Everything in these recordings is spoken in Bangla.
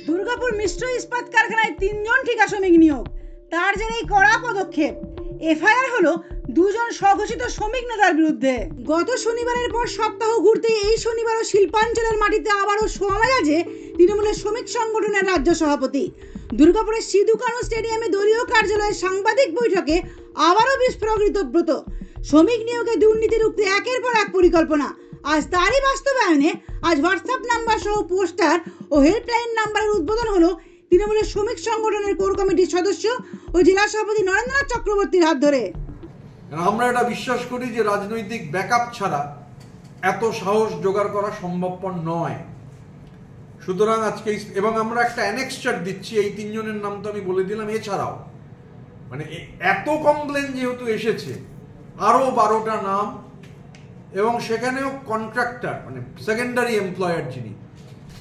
দুর্গাপুর মিশ্র ইস্পাত কারখানায় 3 জন ঠিকা শ্রমিক নিয়োগ। তার জেরেই কড়া পদক্ষেপ। এফআইআর হলো 2 জন স্বঘোষিত শ্রমিক নেতার বিরুদ্ধে। গত শনিবারের পর সপ্তাহ ঘুরতেই এই শনিবারও শিল্পাঞ্চলের মাটিতে আবারও শোয়া মেজাজে তৃণমূলের শ্রমিক সংগঠনের রাজ্য সভাপতি। দুর্গাপুরের সিধু কানু স্টেডিয়ামে দলীয় কার্যালয়ে সাংবাদিক বৈঠকে আবারও বিস্ফোরক ঋতব্রত। শ্রমিক নিয়োগে দুর্নীতি রুখতে একের পর এক পরিকল্পনা। আজ তারই বাস্তবায়নে আজ হোয়াটসঅ্যাপ নাম্বার সহ পোস্টার ও হেল্পলাইন নাম্বারের উদ্বোধন হলো তৃণমূলের শ্রমিক সংগঠনের কোর কমিটির সদস্য ও জেলা সভাপতি নরেন্দ্রনাথ চক্রবর্তীর হাত ধরে। আমরা এটা বিশ্বাস করি যে রাজনৈতিক ব্যাকআপ ছাড়া এত সাহস জোগাড় করা সম্ভবপর নয়। সুতরাং আজকে এবং আমরা একটা অ্যানেক্সচার দিচ্ছি, এই 3 জনের নাম তো আমি বলে দিলাম। এছাড়াও মানে এত কমপ্লেন যেহেতু এসেছে, আরও 12টা নাম, এবং সেখানেও কন্ট্রাক্টর মানে সেকেন্ডারি এমপ্লয়ার যিনি,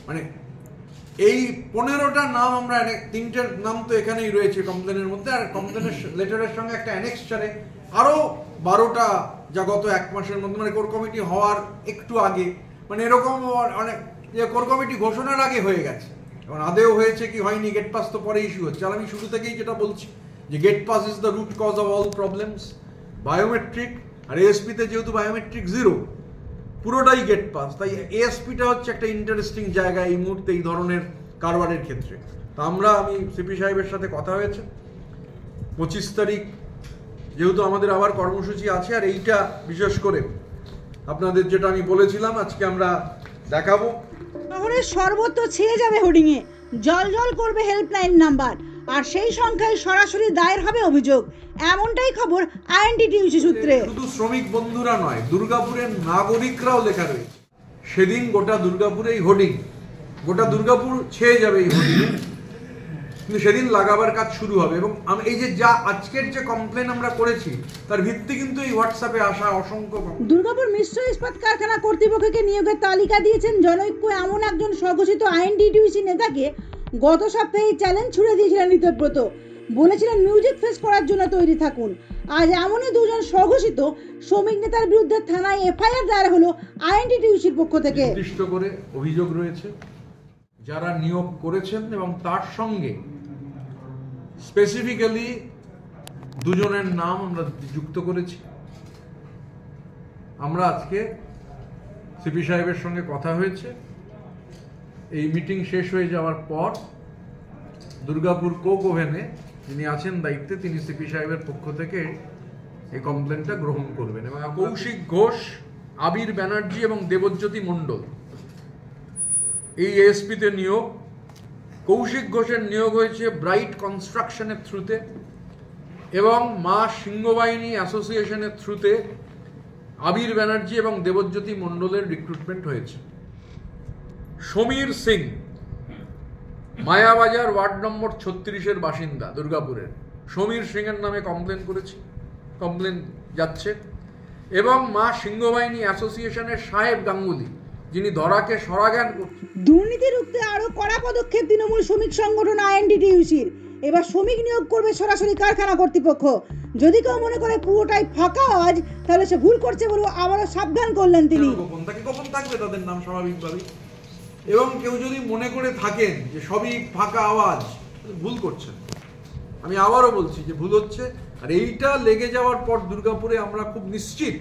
মানে এই 15টা নাম আমরা 3টের নাম তো এখানেই রয়েছে কমপ্লেনের মধ্যে, আর কমপ্লেনের লেটারের সঙ্গে একটা অ্যানেক্সচারে আরও 12টা যা গত 1 মাসের মধ্যে মানে কোর কমিটি হওয়ার একটু আগে, মানে এরকম অনেক যে কোর কমিটি ঘোষণার আগে হয়ে গেছে। এবং আদেও হয়েছে কি হয়নি, গেট পাস তো পরে ইস্যু হচ্ছে। আর আমি শুরু থেকেই যেটা বলছি যে gate pass is the root cause of all problems. Biometric আর এএসপিতে যেহেতু বায়োমেট্রিক 0, পুরোটাই গেট পাস, তাই এএসপিটা হচ্ছে একটা ইন্টারেস্টিং জায়গা এই মুহূর্তে এই ধরনের কারবারের ক্ষেত্রে। তা আমি সিপি সাহেবের সাথে কথা হয়েছে 25 তারিখ, যেহেতু আমাদের আবার কর্মসূচি আছে, আর এইটা বিশেষ করে আপনাদের যেটা আমি বলেছিলাম আজকে আমরা দেখাবো। শহরের সর্বত্র ছেয়ে যাবে হোর্ডিংয়ে, জল জল করবে হেল্পলাইন নাম্বার, আর সেই সংখ্যায় সরাসরি দায়ের হবে অভিযোগ, এমনটাই খবর আইএনটিটিইউসি সূত্রে। শুধু শ্রমিক বন্ধুরা নয়, দুর্গাপুরের নাগরিকরাও লেখা রয়েছে। সেদিন গোটা দুর্গাপুরে এই হোর্ডিং, গোটা দুর্গাপুর ছেয়ে যাবে এই হোর্ডিংয়ে, কিন্তু সেদিন লাগাবার কাজ শুরু হবে। এবং এই যে যা আজকের যে কমপ্লেন আমরা করেছি তার ভিত্তি কিন্তু এই হোয়াটসঅ্যাপে আসা অসংখ্য। দুর্গাপুর মিশ্র ইস্পাত কারখানা কর্তৃপক্ষকে নিয়োগের তালিকা দিয়েছেন জনৈক্য এমন একজন স্বঘোষিত আইএনটিটিইউসি নেতাকে গত সপ্তাহে চ্যালেঞ্জ ছুড়ে দিয়েছিলেন ঋতব্রত। বলেছিলেন মিউজিক ফেস করার জন্য তৈরি থাকুন। আজ এমনই 2 জন স্বঘোষিত শ্রমিক নেতার বিরুদ্ধে থানায় এফআইআর দায়ের হলো আইএনটিটিইউসির পক্ষ থেকে। নির্দিষ্ট করে অভিযোগ রয়েছে যারা নিয়োগ করেছেন, এবং তার সঙ্গে স্পেসিফিক্যালি 2 জনের নাম আমরা যুক্ত করেছি। আমরা আজকে সিপি সাহেবের সঙ্গে কথা হয়েছে। এই মিটিং শেষ হয়ে যাওয়ার পর দুর্গাপুর কোক ওভেনে যিনি আছেন দায়িত্বে, তিনি সিপি সাহেবের পক্ষ থেকে এই কমপ্লেনটা গ্রহণ করবেন। এবং কৌশিক ঘোষ, আবির ব্যানার্জি এবং দেবজ্যোতি মণ্ডল এই এএসপিতে নিয়োগ। কৌশিক ঘোষের নিয়োগ হয়েছে ব্রাইট কনস্ট্রাকশনের থ্রুতে, এবং মা সিংহবাহিনী অ্যাসোসিয়েশনের থ্রুতে আবির ব্যানার্জি এবং দেবজ্যোতি মণ্ডলের রিক্রুটমেন্ট হয়েছে। সমীর সিং মায়াবাজার ওয়ার্ড নম্বর 36-এর বাসিন্দা দুর্গাপুরের, সমীর সিংয়ের নামে কমপ্লেন যাচ্ছে। এবং মা সিংহবাহিনী অ্যাসোসিয়েশনের সাহেব গাঙ্গুলি, যিনি ধরাকে সরাজ্ঞান করছেন। দুর্নীতি রুখতে আরো কড়া পদক্ষেপ তৃণমূল শ্রমিক সংগঠন আইএনটিটিইউসির। এবার শ্রমিক নিয়োগ করবে সরাসরি কারখানা কর্তৃপক্ষ। যদি কেউ মনে করে পুরোটাই ফাঁকা আওয়াজ, তাহলে সে ভুল করছে বলে আবারও সাবধান করলেন তিনি। গোপন থাকবে তাদের নাম স্বাভাবিকভাবেই, এবং কেউ যদি মনে করে থাকেন যে সবই ফাঁকা আওয়াজ, ভুল করছেন। আমি আবারও বলছি যে ভুল হচ্ছে। আর এইটা লেগে যাওয়ার পর দুর্গাপুরে আমরা খুব নিশ্চিত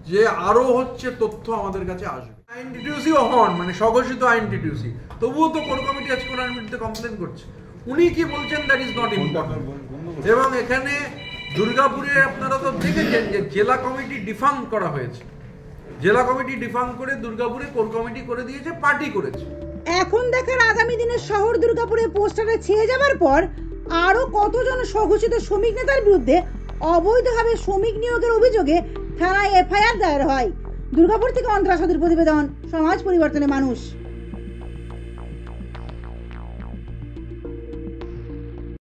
যে আরো হচ্ছে তথ্য আমাদের কাছে আসবে। আইএনটিটিইউসিও হন, মানে স্বঘোষিত আইএনটিটিইউসি, তবুও তো কোর কমিটি আজকে ওনার বিরুদ্ধে কমপ্লেন করছে। উনি কি বলছেন দ্যাট ইজ নট ইম্পর্টেন্ট। এবং এখানে দুর্গাপুরে আপনারা তো দেখেছেন যে জেলা কমিটি ডিফাঙ্ক করা হয়েছে। জেলা কমিটি ডিফাঙ্ক করে দুর্গাপুরে কোর কমিটি করে দিয়েছে, পার্টি করেছে। এখন দেখার আগামী দিনে শহর দুর্গাপুরে পোস্টারে ছেয়ে যাবার পর আরো কতজন স্বঘোষিত শ্রমিক নেতার বিরুদ্ধে অবৈধভাবে শ্রমিক নিয়োগের অভিযোগে থানায় এফআইআর দায়ের হয়। দুর্গাপুর থেকে অন্তরা সাধুর প্রতিবেদন, সমাজ পরিবর্তনের মানুষ।